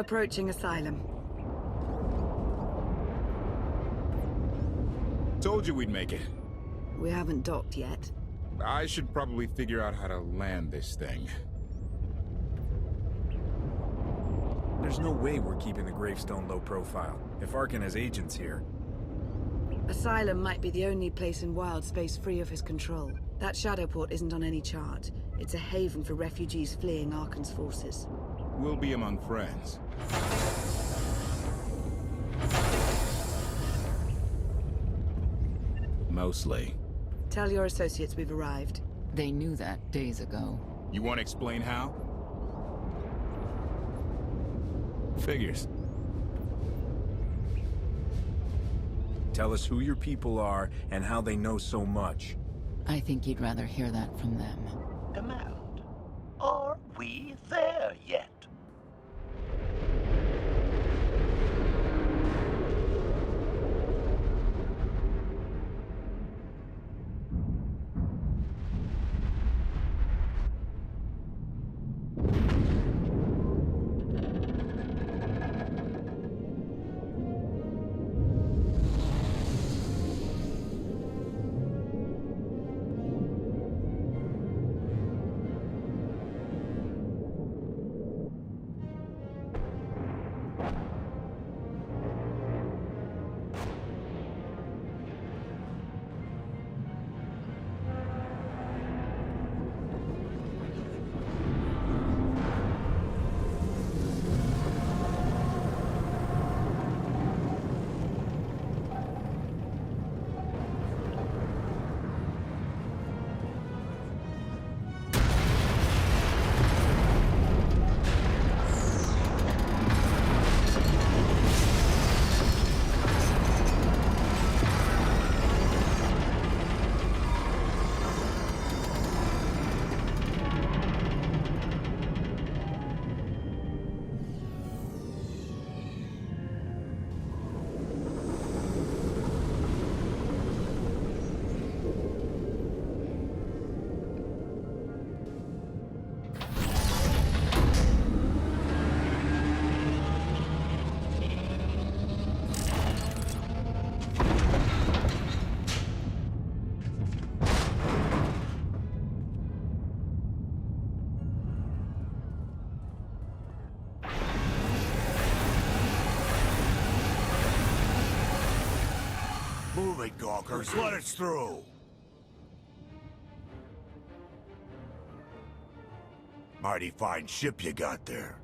Approaching Asylum. Told you we'd make it. We haven't docked yet. I should probably figure out how to land this thing. There's no way we're keeping the Gravestone low profile, if Arkan has agents here. Asylum might be the only place in wild space free of his control. That shadow port isn't on any chart. It's a haven for refugees fleeing Arkan's forces. We'll be among friends. Mostly. Tell your associates we've arrived. They knew that days ago. You want to explain how? Figures. Tell us who your people are and how they know so much. I think you'd rather hear that from them. Command. Are we there yet? Move it, gawkers. Let us through. Mighty fine ship you got there.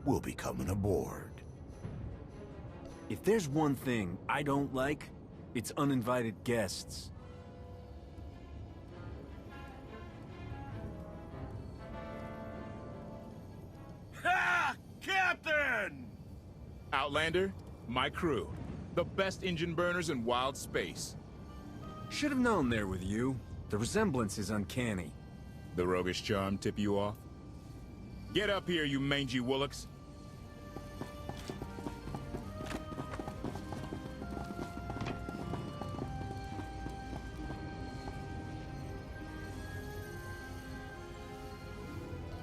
We'll be coming aboard. If there's one thing I don't like, it's uninvited guests. Ha! Captain! Outlander, my crew. The best engine burners in wild space. Should have known there with you. The resemblance is uncanny. The roguish charm tip you off? Get up here, you mangy woolocks.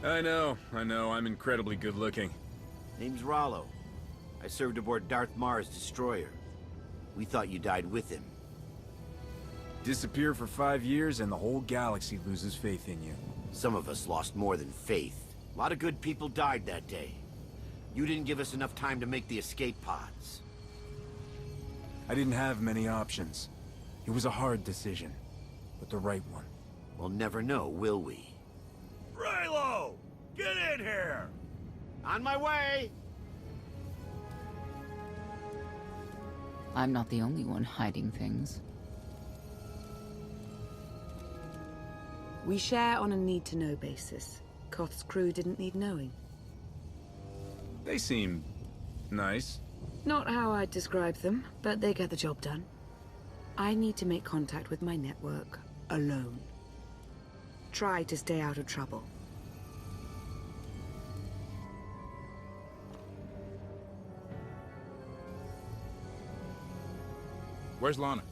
I know. I'm incredibly good looking. Name's Rollo. I served aboard Darth Marr's destroyer. We thought you died with him. Disappear for 5 years and the whole galaxy loses faith in you. Some of us lost more than faith. A lot of good people died that day. You didn't give us enough time to make the escape pods. I didn't have many options. It was a hard decision, but the right one. We'll never know, will we? Raylo! Get in here! On my way! I'm not the only one hiding things. We share on a need-to-know basis. Koth's crew didn't need knowing. They seem nice. Not how I'd describe them, but they get the job done. I need to make contact with my network, alone. Try to stay out of trouble. Where's Lana?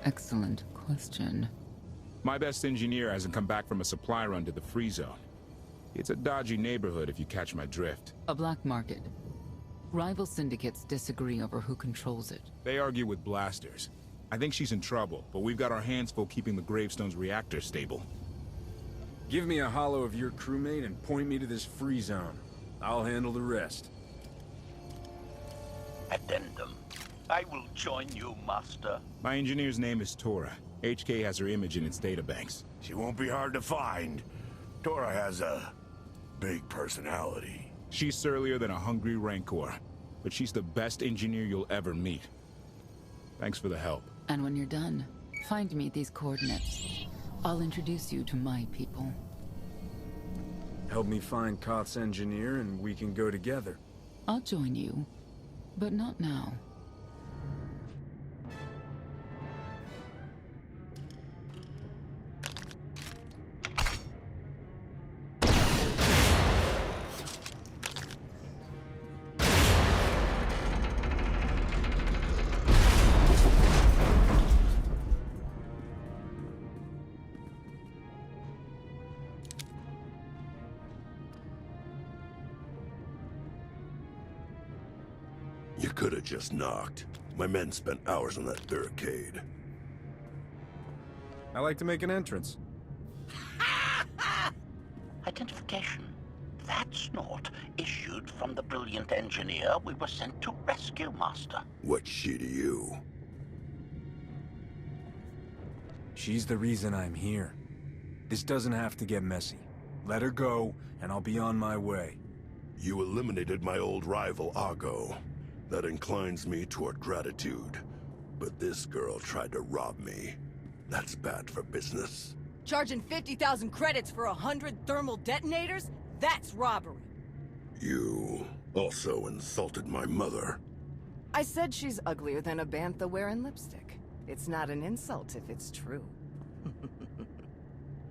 Excellent question. My best engineer hasn't come back from a supply run to the free zone. It's a dodgy neighborhood if you catch my drift. A black market. Rival syndicates disagree over who controls it. They argue with blasters. I think she's in trouble, but we've got our hands full keeping the Gravestone's reactor stable. Give me a holo of your crewmate and point me to this free zone. I'll handle the rest. Addendum. I will join you, Master. My engineer's name is Tora. HK has her image in its databanks. She won't be hard to find. Tora has a big personality. She's surlier than a hungry rancor, but she's the best engineer you'll ever meet. Thanks for the help. And when you're done, find me at these coordinates. I'll introduce you to my people. Help me find Koth's engineer and we can go together. I'll join you, but not now. You could have just knocked. My men spent hours on that barricade. I like to make an entrance. Identification. That's not issued from the brilliant engineer we were sent to rescue, Master. What's she to you? She's the reason I'm here. This doesn't have to get messy. Let her go, and I'll be on my way. You eliminated my old rival, Argo. That inclines me toward gratitude. But this girl tried to rob me. That's bad for business. Charging 50,000 credits for 100 thermal detonators? That's robbery. You also insulted my mother. I said she's uglier than a bantha wearing lipstick. It's not an insult if it's true.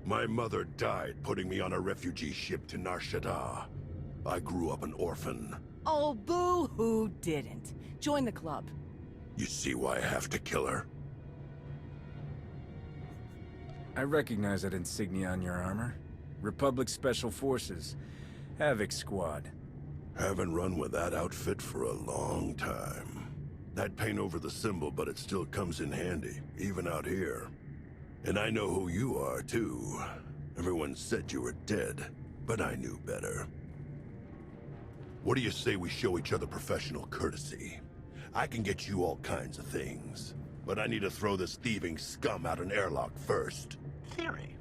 My mother died putting me on a refugee ship to Nar Shaddaa. I grew up an orphan. Oh, boo-hoo didn't. Join the club. You see why I have to kill her? I recognize that insignia on your armor. Republic Special Forces. Havoc Squad. Haven't run with that outfit for a long time. I'd paint over the symbol, but it still comes in handy, even out here. And I know who you are, too. Everyone said you were dead, but I knew better. What do you say we show each other professional courtesy? I can get you all kinds of things, but I need to throw this thieving scum out an airlock first. Theory.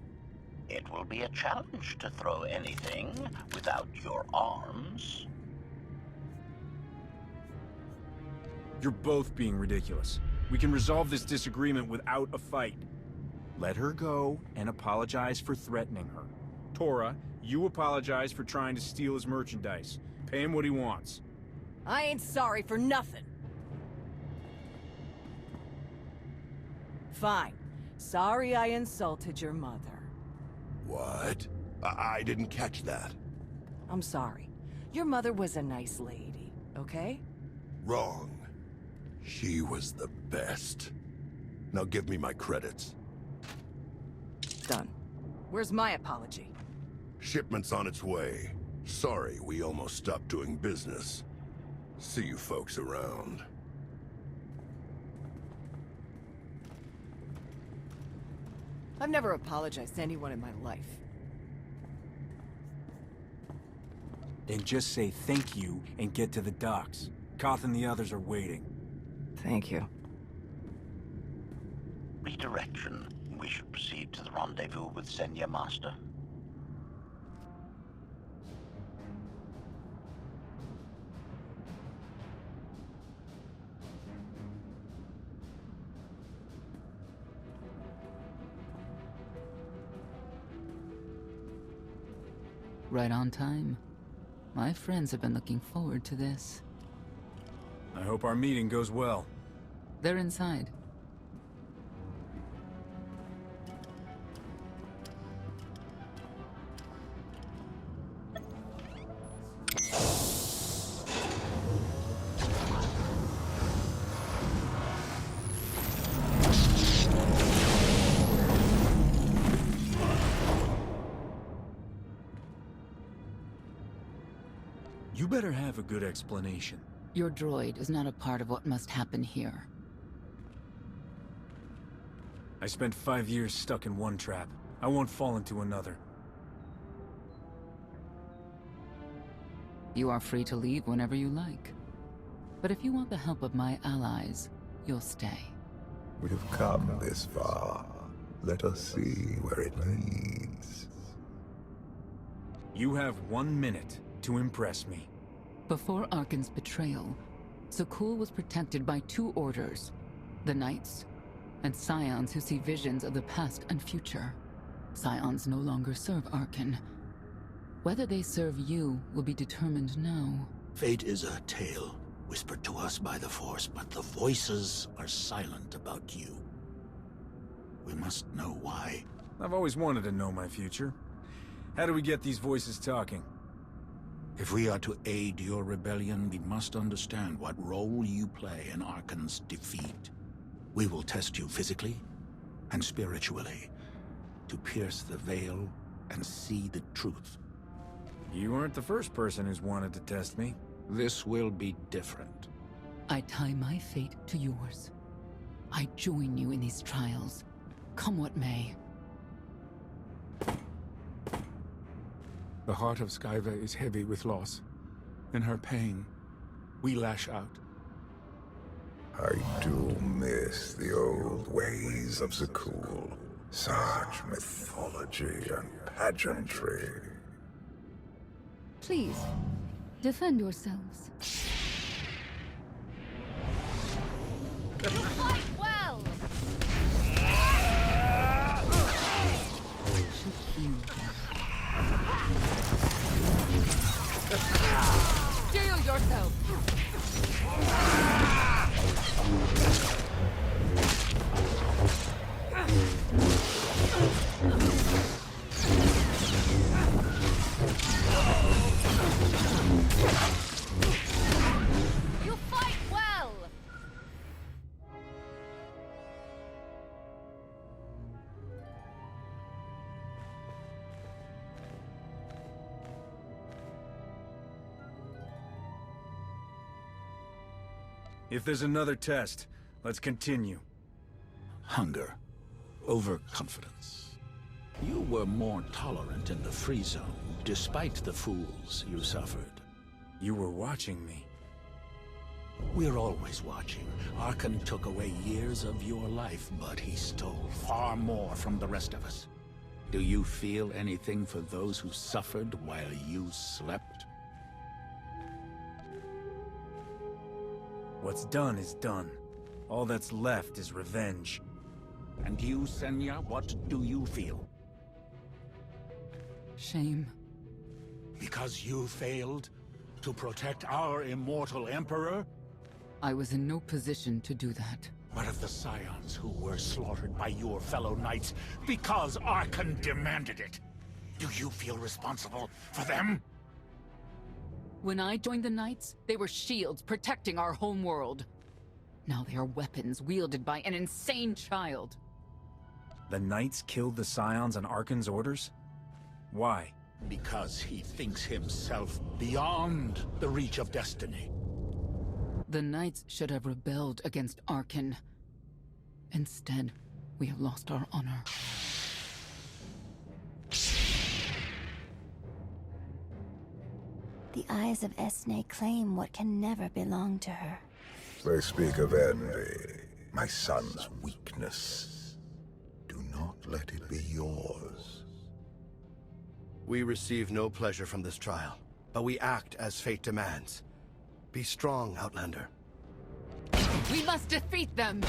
It will be a challenge to throw anything without your arms. You're both being ridiculous. We can resolve this disagreement without a fight. Let her go and apologize for threatening her. Tora, you apologize for trying to steal his merchandise. Pay him what he wants. I ain't sorry for nothing. Fine. Sorry I insulted your mother. What? I didn't catch that. I'm sorry. Your mother was a nice lady, okay? Wrong. She was the best. Now give me my credits. Done. Where's my apology? Shipment's on its way. Sorry, we almost stopped doing business. See you folks around. I've never apologized to anyone in my life. Then just say thank you and get to the docks. Koth and the others are waiting. Thank you. Redirection. We should proceed to the rendezvous with Senya, Master. Right on time. My friends have been looking forward to this. I hope our meeting goes well. They're inside. better have a good explanation. Your droid is not a part of what must happen here. I spent 5 years stuck in one trap. I won't fall into another. You are free to leave whenever you like. But if you want the help of my allies, you'll stay. We've come this far. Let us see where it leads. You have 1 minute to impress me. Before Arkan's betrayal, Zakuul was protected by 2 orders. The Knights, and Scions who see visions of the past and future. Scions no longer serve Arkan. Whether they serve you will be determined now. Fate is a tale whispered to us by the Force, but the voices are silent about you. We must know why. I've always wanted to know my future. How do we get these voices talking? If we are to aid your rebellion, we must understand what role you play in Arkan's defeat. We will test you physically and spiritually to pierce the veil and see the truth. You aren't the first person who's wanted to test me. This will be different. I tie my fate to yours. I join you in these trials, come what may. The heart of Skyva is heavy with loss. In her pain, we lash out. I do miss the old ways of Zakuul. Such mythology and pageantry. Please, defend yourselves. Fight well! Steel yourself! You fight well! If there's another test, let's continue. Hunger. Overconfidence. You were more tolerant in the free zone, despite the fools you suffered. You were watching me. We're always watching. Arkan took away years of your life, but he stole far more from the rest of us. Do you feel anything for those who suffered while you slept? What's done is done. All that's left is revenge. And you, Senya, what do you feel? Shame. Because you failed to protect our immortal Emperor? I was in no position to do that. What of the Scions who were slaughtered by your fellow knights because Arkan demanded it? Do you feel responsible for them? When I joined the Knights, they were shields protecting our home world. Now they are weapons wielded by an insane child. The Knights killed the Scions on Arkan's orders? Why? Because he thinks himself beyond the reach of destiny. The Knights should have rebelled against Arkan. Instead, we have lost our honor. The eyes of Esne claim what can never belong to her. They speak of envy, my son's weakness. Do not let it be yours. We receive no pleasure from this trial, but we act as fate demands. Be strong, Outlander. We must defeat them!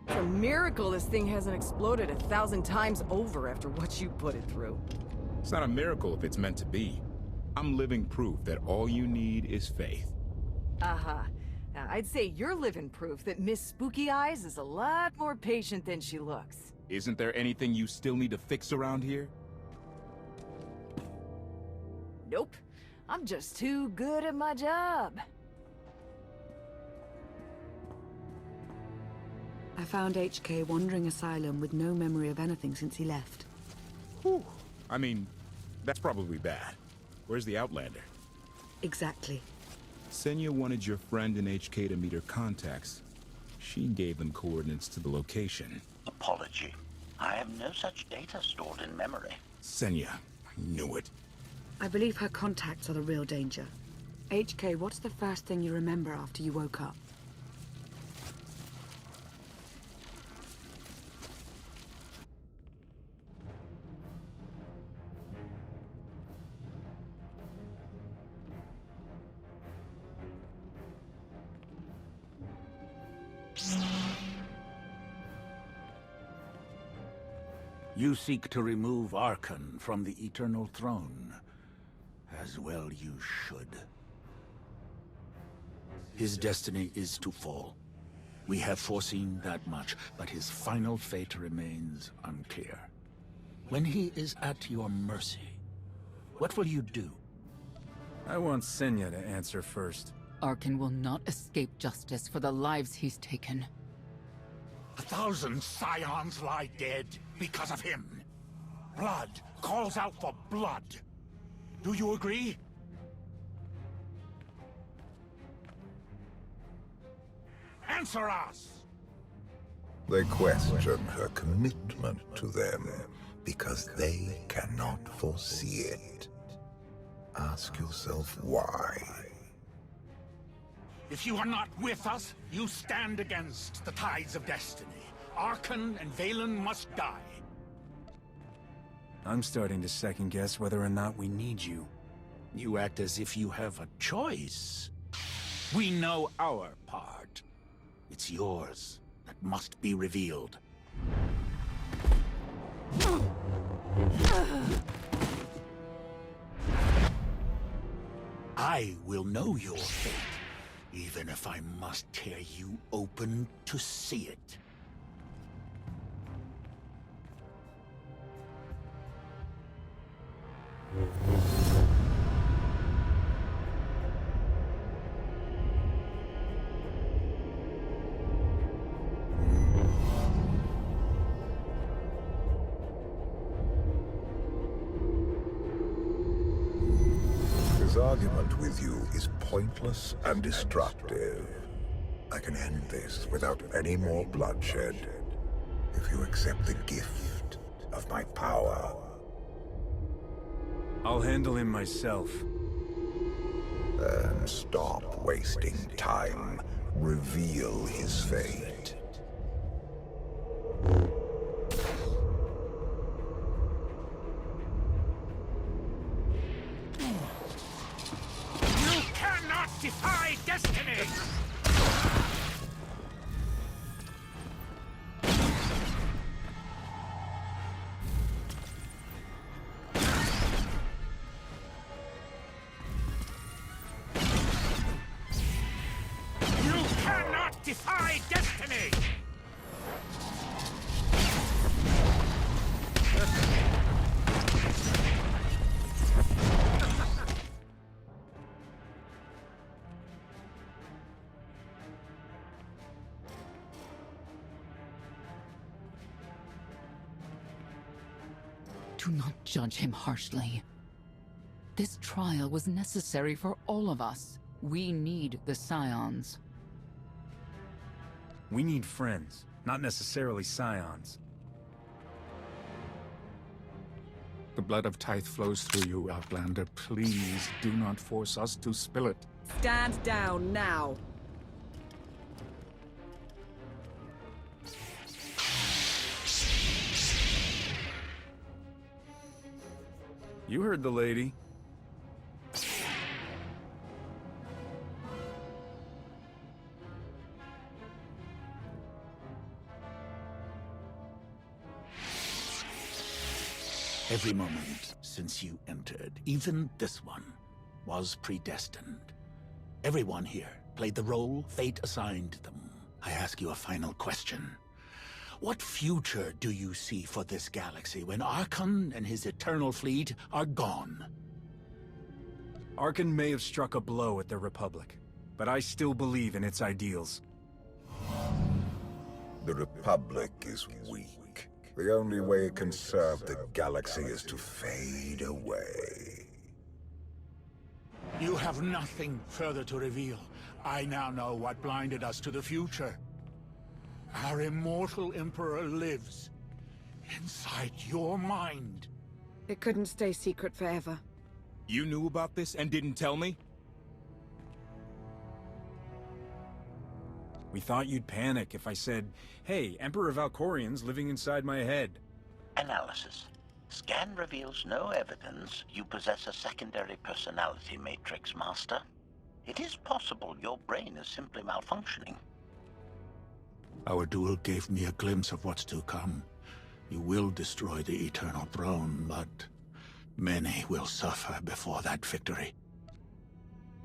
It's a miracle this thing hasn't exploded 1,000 times over after what you put it through. It's not a miracle if it's meant to be. I'm living proof that all you need is faith. Aha. I'd say you're living proof that Miss Spooky Eyes is a lot more patient than she looks. Isn't there anything you still need to fix around here? Nope. I'm just too good at my job. I found HK wandering Asylum with no memory of anything since he left. Whew. I mean, that's probably bad. Where's the Outlander? Exactly. Senya wanted your friend in HK to meet her contacts. She gave them coordinates to the location. Apology. I have no such data stored in memory. Senya, I knew it. I believe her contacts are the real danger. HK, what's the first thing you remember after you woke up? You seek to remove Arkan from the Eternal Throne. As well you should. His destiny is to fall. We have foreseen that much, but his final fate remains unclear. When he is at your mercy, what will you do? I want Senya to answer first. Arkan will not escape justice for the lives he's taken. 1,000 Scions lie dead because of him. Blood calls out for blood. Do you agree? Answer us! They question her commitment to them because they cannot foresee it. Ask yourself why. If you are not with us, you stand against the tides of destiny. Arkan and Valen must die. I'm starting to second-guess whether or not we need you. You act as if you have a choice. We know our part. It's yours that must be revealed. I will know your fate, even if I must tear you open to see it. His argument with you is pointless and destructive. I can end this without any more bloodshed if you accept the gift of my power. I'll handle him myself. Then stop wasting time. Reveal his fate. You cannot defy destiny! Defy destiny! Do not judge him harshly. This trial was necessary for all of us. We need the Scions. We need friends, not necessarily Scions. The blood of Tithe flows through you, Outlander. Please do not force us to spill it. Stand down now. You heard the lady. Every moment since you entered, even this one, was predestined. Everyone here played the role fate assigned them. I ask you a final question. What future do you see for this galaxy when Archon and his eternal fleet are gone? Archon may have struck a blow at the Republic, but I still believe in its ideals. The Republic is weak. The only way it can serve the galaxy is to fade away. You have nothing further to reveal. I now know what blinded us to the future. Our immortal Emperor lives inside your mind. It couldn't stay secret forever. You knew about this and didn't tell me? We thought you'd panic if I said, hey, Emperor Valkorian's living inside my head. Analysis. Scan reveals no evidence you possess a secondary personality matrix, Master. It is possible your brain is simply malfunctioning. Our duel gave me a glimpse of what's to come. You will destroy the Eternal Throne, but many will suffer before that victory.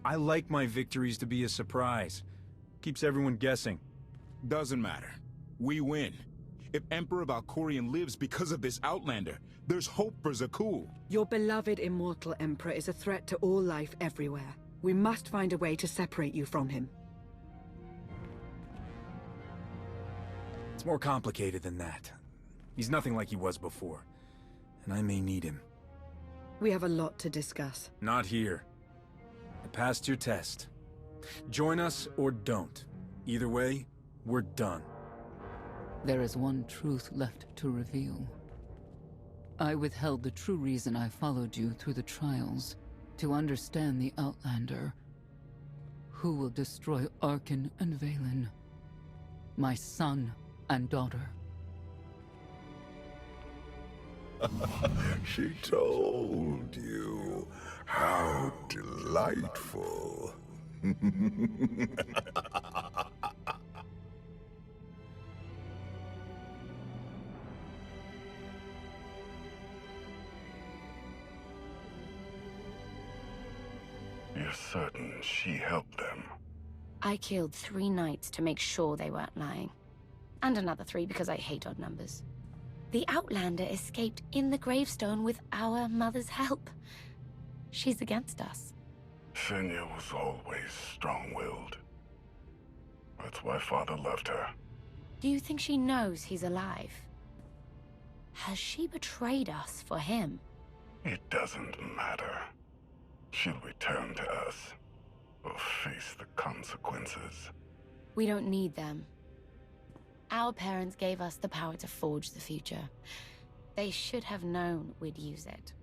I like my victories to be a surprise. Keeps everyone guessing. Doesn't matter. We win. If Emperor Valkorian lives because of this Outlander, there's hope for Zakuul. Your beloved immortal Emperor is a threat to all life everywhere. We must find a way to separate you from him. It's more complicated than that. He's nothing like he was before, and I may need him. We have a lot to discuss. Not here. I passed your test. Join us or don't. Either way, we're done. There is one truth left to reveal. I withheld the true reason I followed you through the trials, to understand the Outlander, who will destroy Archon and Valen, my son and daughter. She told you. How delightful. You're certain she helped them? I killed 3 knights to make sure they weren't lying. And another 3 because I hate odd numbers. The Outlander escaped in the Gravestone with our mother's help. She's against us. Senya was always strong-willed. That's why Father left her. Do you think she knows he's alive? Has she betrayed us for him? It doesn't matter. She'll return to us, or face the consequences. We don't need them. Our parents gave us the power to forge the future. They should have known we'd use it.